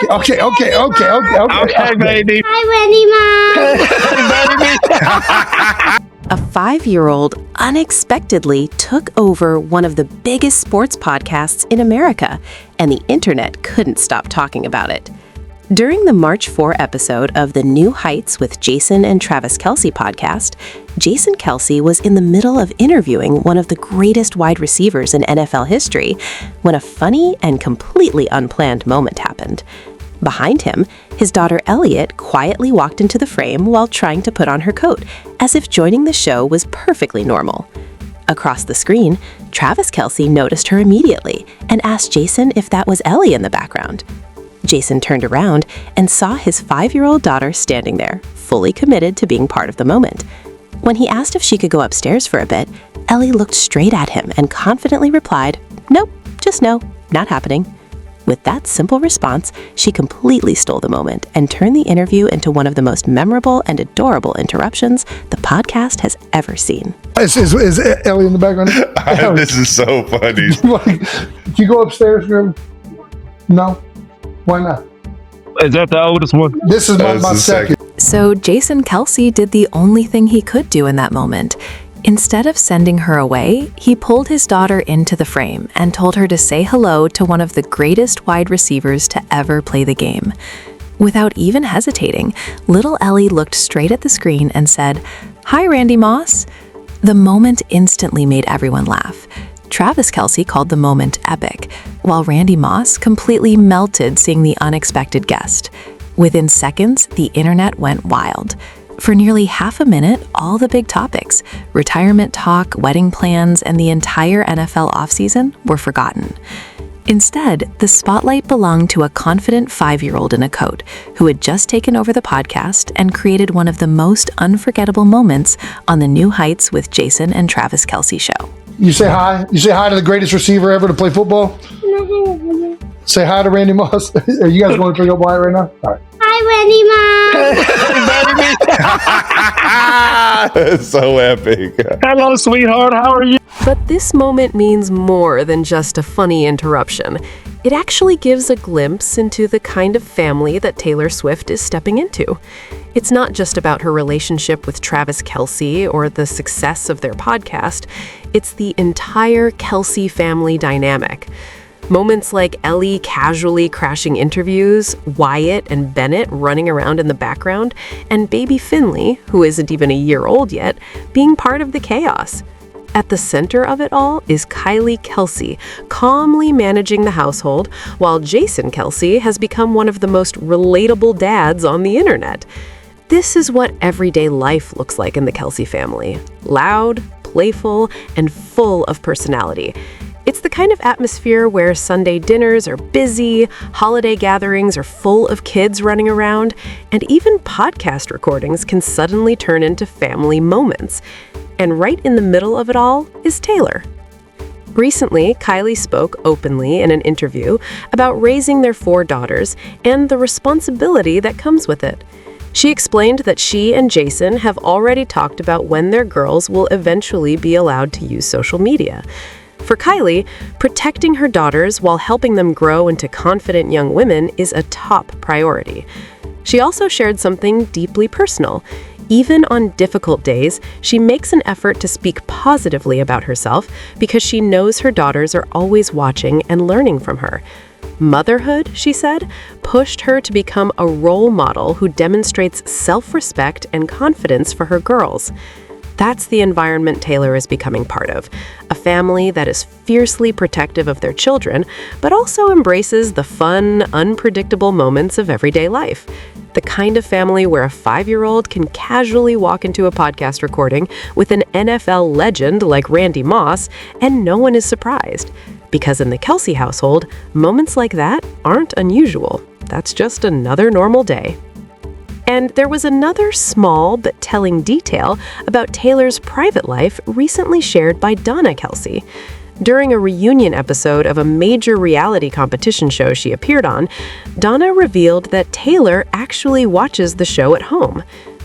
Okay, baby. Hi, Randy Mom. A 5-year-old unexpectedly took over one of the biggest sports podcasts in America, and the internet couldn't stop talking about it. During the March 4 episode of the New Heights with Jason and Travis Kelce podcast, Jason Kelce was in the middle of interviewing one of the greatest wide receivers in NFL history when a funny and completely unplanned moment happened. Behind him, his daughter Elliot quietly walked into the frame while trying to put on her coat, as if joining the show was perfectly normal. Across the screen, Travis Kelce noticed her immediately and asked Jason if that was Ellie in the background. Jason turned around and saw his 5-year-old daughter standing there, fully committed to being part of the moment. When he asked if she could go upstairs for a bit, Ellie looked straight at him and confidently replied, "Nope, just no, not happening." With that simple response, she completely stole the moment and turned the interview into one of the most memorable and adorable interruptions the podcast has ever seen. Is Ellie in the background? This is so funny. Can you go upstairs, girl? No? Why not? Is that the oldest one? This is my second. So Jason Kelce did the only thing he could do in that moment. Instead of sending her away, he pulled his daughter into the frame and told her to say hello to one of the greatest wide receivers to ever play the game. Without even hesitating, little Ellie looked straight at the screen and said, "Hi, Randy Moss." The moment instantly made everyone laugh. Travis Kelce called the moment epic, while Randy Moss completely melted seeing the unexpected guest. Within seconds, the internet went wild. For nearly half a minute, all the big topics, retirement talk, wedding plans, and the entire NFL offseason were forgotten. Instead, the spotlight belonged to a confident 5-year-old in a coat who had just taken over the podcast and created one of the most unforgettable moments on the New Heights with Jason and Travis Kelce show. You say hi? You say hi to the greatest receiver ever to play football? Say hi to Randy Moss. Are you guys going to drink up wine right now? All right. Hi, Randy Mom. It's so epic. Hello, sweetheart. How are you? But this moment means more than just a funny interruption. It actually gives a glimpse into the kind of family that Taylor Swift is stepping into. It's not just about her relationship with Travis Kelce or the success of their podcast. It's the entire Kelce family dynamic. Moments like Ellie casually crashing interviews, Wyatt and Bennett running around in the background, and baby Finley, who isn't even a year old yet, being part of the chaos. At the center of it all is Kylie Kelce, calmly managing the household, while Jason Kelce has become one of the most relatable dads on the internet. This is what everyday life looks like in the Kelce family. Loud, playful, and full of personality. It's the kind of atmosphere where Sunday dinners are busy, holiday gatherings are full of kids running around, and even podcast recordings can suddenly turn into family moments. And right in the middle of it all is Taylor. Recently, Kylie spoke openly in an interview about raising their 4 daughters and the responsibility that comes with it. She explained that she and Jason have already talked about when their girls will eventually be allowed to use social media. For Kylie, protecting her daughters while helping them grow into confident young women is a top priority. She also shared something deeply personal. Even on difficult days, she makes an effort to speak positively about herself because she knows her daughters are always watching and learning from her. Motherhood, she said, pushed her to become a role model who demonstrates self-respect and confidence for her girls. That's the environment Taylor is becoming part of, a family that is fiercely protective of their children, but also embraces the fun, unpredictable moments of everyday life. The kind of family where a 5-year-old can casually walk into a podcast recording with an NFL legend like Randy Moss, and no one is surprised. Because in the Kelce household, moments like that aren't unusual. That's just another normal day. And there was another small but telling detail about Taylor's private life recently shared by Donna Kelce. During a reunion episode of a major reality competition show she appeared on, Donna revealed that Taylor actually watches the show at home.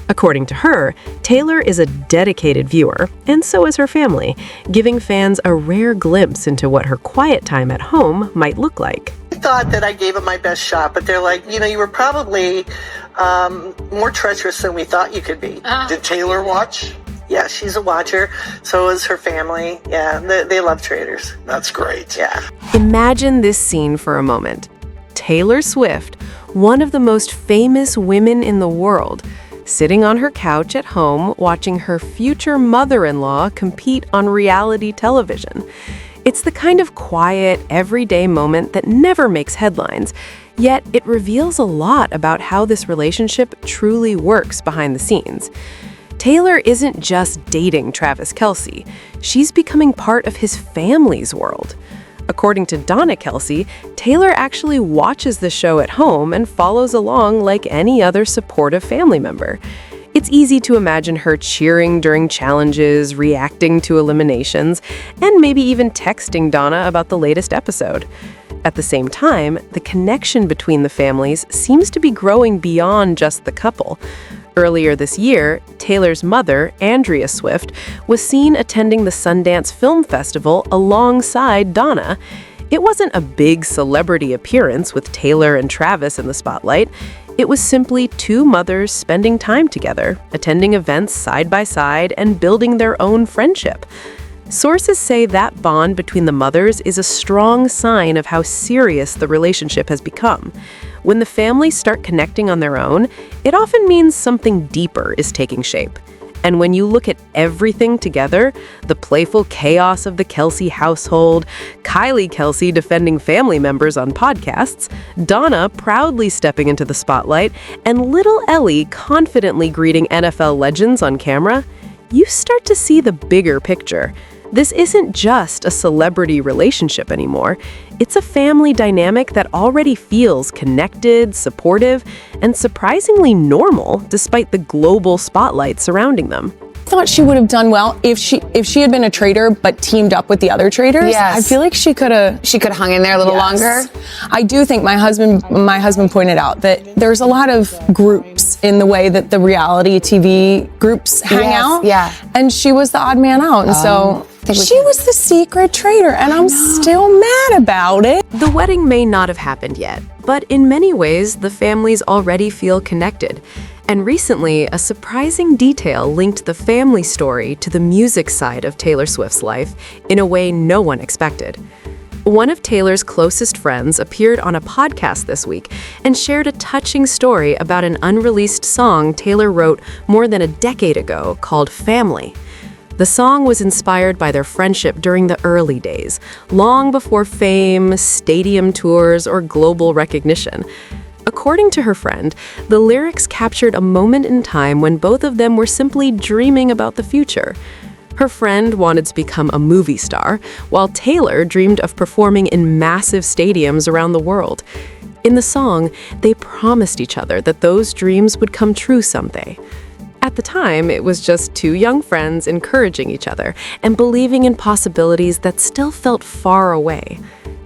According to her, Taylor is a dedicated viewer, and so is her family, giving fans a rare glimpse into what her quiet time at home might look like. thought that I gave it my best shot, but they're like, you were probably more treacherous than we thought you could be. Did Taylor watch? Yeah, she's a watcher. So is her family. Yeah, they love Traitors. That's great. Yeah. Imagine this scene for a moment. Taylor Swift, one of the most famous women in the world, sitting on her couch at home watching her future mother-in-law compete on reality television. It's the kind of quiet, everyday moment that never makes headlines, yet it reveals a lot about how this relationship truly works behind the scenes. Taylor isn't just dating Travis Kelce, she's becoming part of his family's world. According to Donna Kelce, Taylor actually watches the show at home and follows along like any other supportive family member. It's easy to imagine her cheering during challenges, reacting to eliminations, and maybe even texting Donna about the latest episode. At the same time, the connection between the families seems to be growing beyond just the couple. Earlier this year, Taylor's mother, Andrea Swift, was seen attending the Sundance Film Festival alongside Donna. It wasn't a big celebrity appearance with Taylor and Travis in the spotlight. It was simply two mothers spending time together, attending events side by side, and building their own friendship. Sources say that bond between the mothers is a strong sign of how serious the relationship has become. When the families start connecting on their own, it often means something deeper is taking shape. And when you look at everything together, the playful chaos of the Kelce household, Kylie Kelce defending family members on podcasts, Donna proudly stepping into the spotlight, and little Ellie confidently greeting NFL legends on camera, you start to see the bigger picture. This isn't just a celebrity relationship anymore. It's a family dynamic that already feels connected, supportive, and surprisingly normal despite the global spotlight surrounding them. I thought she would have done well if she had been a traitor but teamed up with the other traitors. Yes. I feel like she could have hung in there a little longer. I do think my husband pointed out that there's a lot of groups in the way that the reality TV groups hang out. Yeah. And she was the odd man out. And so she was the secret traitor, and I'm still mad about it. The wedding may not have happened yet, but in many ways, the families already feel connected. And recently, a surprising detail linked the family story to the music side of Taylor Swift's life in a way no one expected. One of Taylor's closest friends appeared on a podcast this week and shared a touching story about an unreleased song Taylor wrote more than a decade ago called Family. The song was inspired by their friendship during the early days, long before fame, stadium tours, or global recognition. According to her friend, the lyrics captured a moment in time when both of them were simply dreaming about the future. Her friend wanted to become a movie star, while Taylor dreamed of performing in massive stadiums around the world. In the song, they promised each other that those dreams would come true someday. At the time, it was just two young friends encouraging each other and believing in possibilities that still felt far away.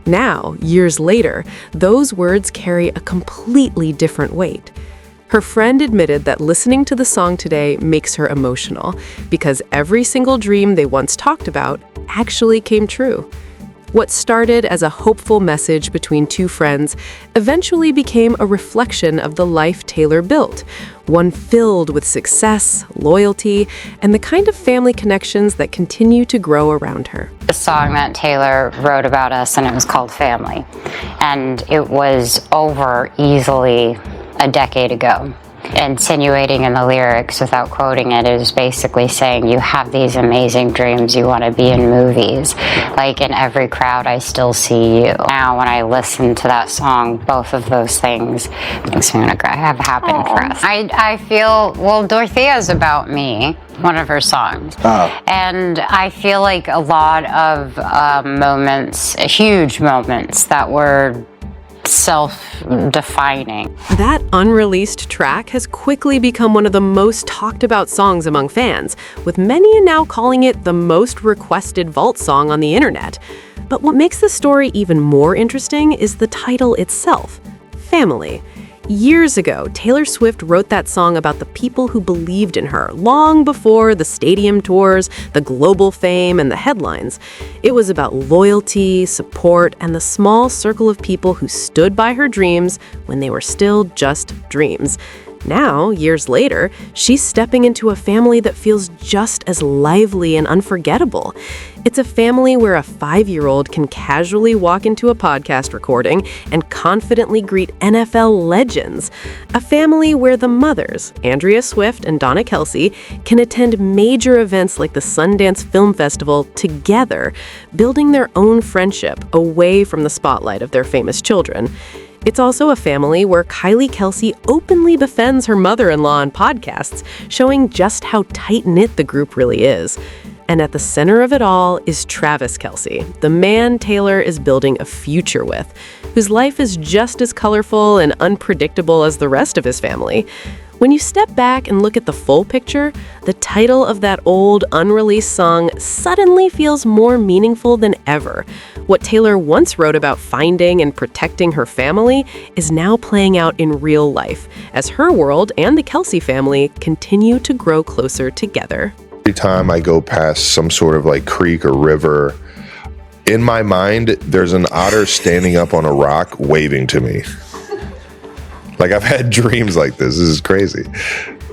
Now, years later, those words carry a completely different weight. Her friend admitted that listening to the song today makes her emotional because every single dream they once talked about actually came true. What started as a hopeful message between two friends eventually became a reflection of the life Taylor built, one filled with success, loyalty, and the kind of family connections that continue to grow around her. The song that Taylor wrote about us, and it was called Family, and it was over easily a decade ago. Insinuating in the lyrics, without quoting it, is basically saying you have these amazing dreams, you want to be in movies. Like in every crowd, I still see you. Now, when I listen to that song, both of those things makes me want to have happened for us. I feel, well, Dorothea's about me, one of her songs. Oh. And I feel like a lot of moments, huge moments that were self-defining. That unreleased track has quickly become one of the most talked about songs among fans, with many now calling it the most requested vault song on the internet. But what makes the story even more interesting is the title itself, Family. Years ago, Taylor Swift wrote that song about the people who believed in her, long before the stadium tours, the global fame, and the headlines. It was about loyalty, support, and the small circle of people who stood by her dreams when they were still just dreams. Now, years later, she's stepping into a family that feels just as lively and unforgettable. It's a family where a 5-year-old can casually walk into a podcast recording and confidently greet NFL legends. A family where the mothers, Andrea Swift and Donna Kelce, can attend major events like the Sundance Film Festival together, building their own friendship away from the spotlight of their famous children. It's also a family where Kylie Kelce openly befriends her mother-in-law on podcasts, showing just how tight-knit the group really is. And at the center of it all is Travis Kelce, the man Taylor is building a future with, whose life is just as colorful and unpredictable as the rest of his family. When you step back and look at the full picture, the title of that old, unreleased song suddenly feels more meaningful than ever. What Taylor once wrote about finding and protecting her family is now playing out in real life, as her world and the Kelce family continue to grow closer together. Every time I go past some sort of like creek or river, in my mind, there's an otter standing up on a rock waving to me. Like, I've had dreams like this. This is crazy.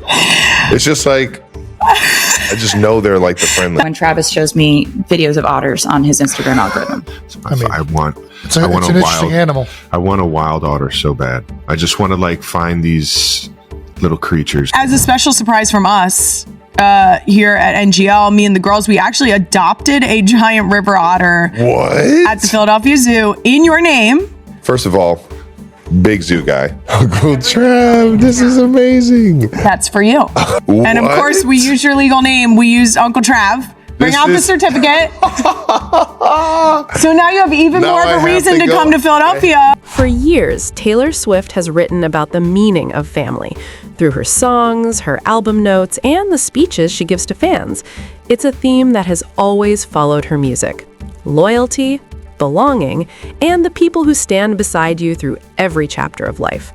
It's just like, I just know they're like the friendly. When Travis shows me videos of otters on his Instagram algorithm. I want It's an interesting animal. I want a wild otter so bad. I just want to like find these little creatures. As a special surprise from us, here at NGL, me and the girls, we actually adopted a giant river otter. What? At the Philadelphia Zoo in your name. First of all, big zoo guy. Uncle Trav, this is amazing. That's for you. And of course, we use your legal name. We use Uncle Trav. Bring out the certificate. So now you have even more of a reason to come to Philadelphia. For years, Taylor Swift has written about the meaning of family through her songs, her album notes, and the speeches she gives to fans. It's a theme that has always followed her music. Loyalty, belonging, and the people who stand beside you through every chapter of life.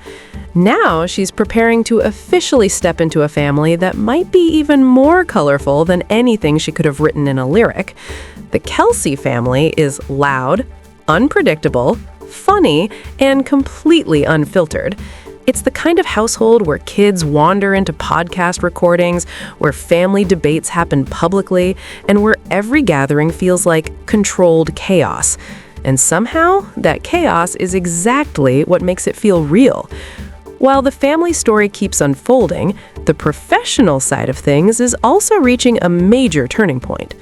Now she's preparing to officially step into a family that might be even more colorful than anything she could have written in a lyric. The Kelce family is loud, unpredictable, funny, and completely unfiltered. It's the kind of household where kids wander into podcast recordings, where family debates happen publicly, and where every gathering feels like controlled chaos. And somehow, that chaos is exactly what makes it feel real. While the family story keeps unfolding, the professional side of things is also reaching a major turning point.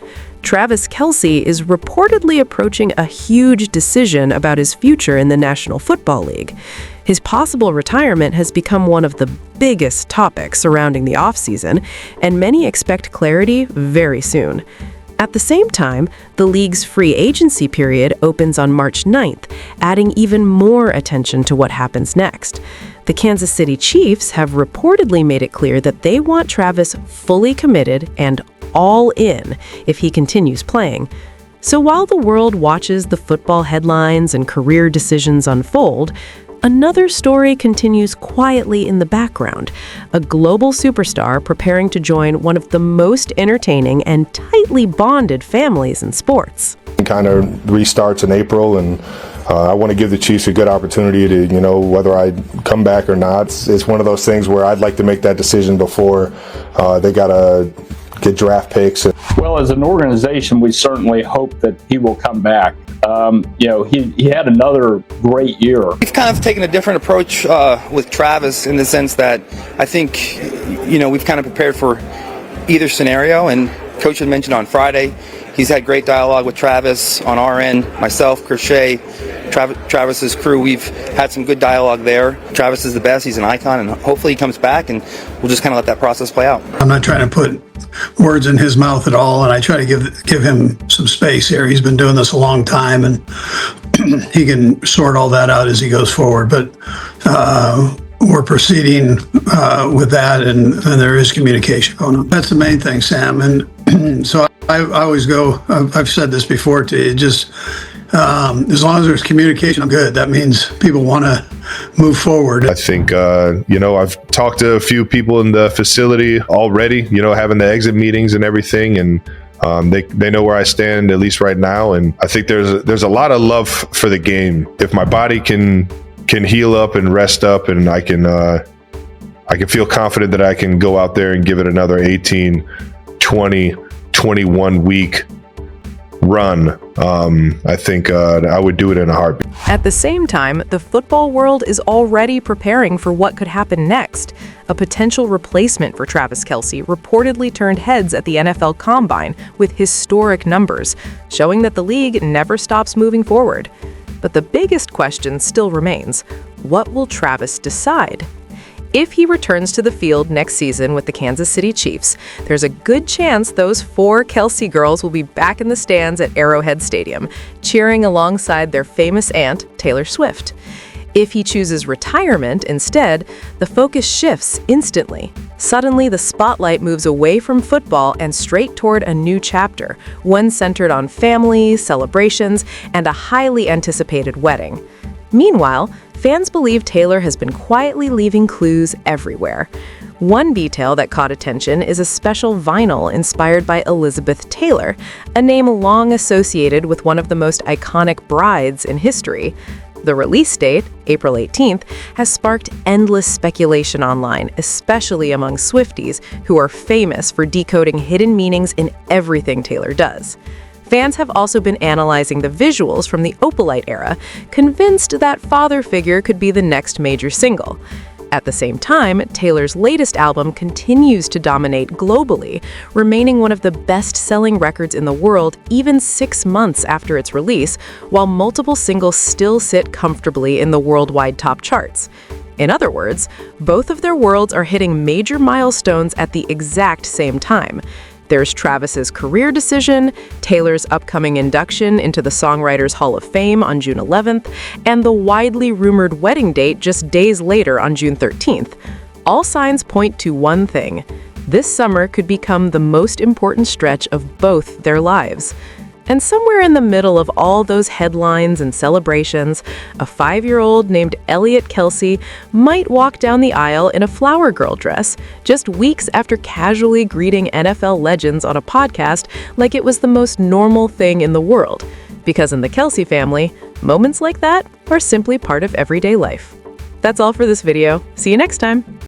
Travis Kelce is reportedly approaching a huge decision about his future in the National Football League. His possible retirement has become one of the biggest topics surrounding the offseason, and many expect clarity very soon. At the same time, the league's free agency period opens on March 9th, adding even more attention to what happens next. The Kansas City Chiefs have reportedly made it clear that they want Travis fully committed and all in if he continues playing. So while the world watches the football headlines and career decisions unfold, another story continues quietly in the background. A global superstar preparing to join one of the most entertaining and tightly bonded families in sports. Kind of restarts in April, and I want to give the Chiefs a good opportunity to, whether I come back or not. It's one of those things where I'd like to make that decision before they got to get draft picks. Well, as an organization, we certainly hope that he will come back. He had another great year. We've kind of taken a different approach with Travis in the sense that I think, we've kind of prepared for either scenario. And Coach had mentioned on Friday, he's had great dialogue with Travis on our end, myself, Crochet, Travis's crew. We've had some good dialogue there. Travis is the best. He's an icon, and hopefully he comes back, and we'll just kind of let that process play out. I'm not trying to put words in his mouth at all, and I try to give him some space here. He's been doing this a long time, and he can sort all that out as he goes forward. But we're proceeding with that, and there is communication going on. That's the main thing, Sam. And so I always go, I've said this before to you, just as long as there's communication, I'm good. That means people want to move forward. I think, I've talked to a few people in the facility already, having the exit meetings and everything. And they know where I stand, at least right now. And I think there's a lot of love for the game. If my body can heal up and rest up, and I can feel confident that I can go out there and give it another 18, 20, 21 week run, I think I would do it in a heartbeat. At the same time, the football world is already preparing for what could happen next. A potential replacement for Travis Kelce reportedly turned heads at the NFL Combine with historic numbers, showing that the league never stops moving forward. But the biggest question still remains: what will Travis decide? If he returns to the field next season with the Kansas City Chiefs, there's a good chance those 4 Kelce girls will be back in the stands at Arrowhead Stadium, cheering alongside their famous aunt, Taylor Swift. If he chooses retirement instead, the focus shifts instantly. Suddenly, the spotlight moves away from football and straight toward a new chapter, one centered on family, celebrations, and a highly anticipated wedding. Meanwhile, fans believe Taylor has been quietly leaving clues everywhere. One detail that caught attention is a special vinyl inspired by Elizabeth Taylor, a name long associated with one of the most iconic brides in history. The release date, April 18th, has sparked endless speculation online, especially among Swifties, who are famous for decoding hidden meanings in everything Taylor does. Fans have also been analyzing the visuals from the Opalite era, convinced that father figure could be the next major single. At the same time, Taylor's latest album continues to dominate globally, remaining one of the best-selling records in the world even 6 months after its release, while multiple singles still sit comfortably in the worldwide top charts. In other words, both of their worlds are hitting major milestones at the exact same time. There's Travis's career decision, Taylor's upcoming induction into the Songwriters Hall of Fame on June 11th, and the widely rumored wedding date just days later on June 13th. All signs point to one thing: this summer could become the most important stretch of both their lives. And somewhere in the middle of all those headlines and celebrations, a 5-year-old named Elliot Kelce might walk down the aisle in a flower girl dress, just weeks after casually greeting NFL legends on a podcast like it was the most normal thing in the world. Because in the Kelce family, moments like that are simply part of everyday life. That's all for this video. See you next time.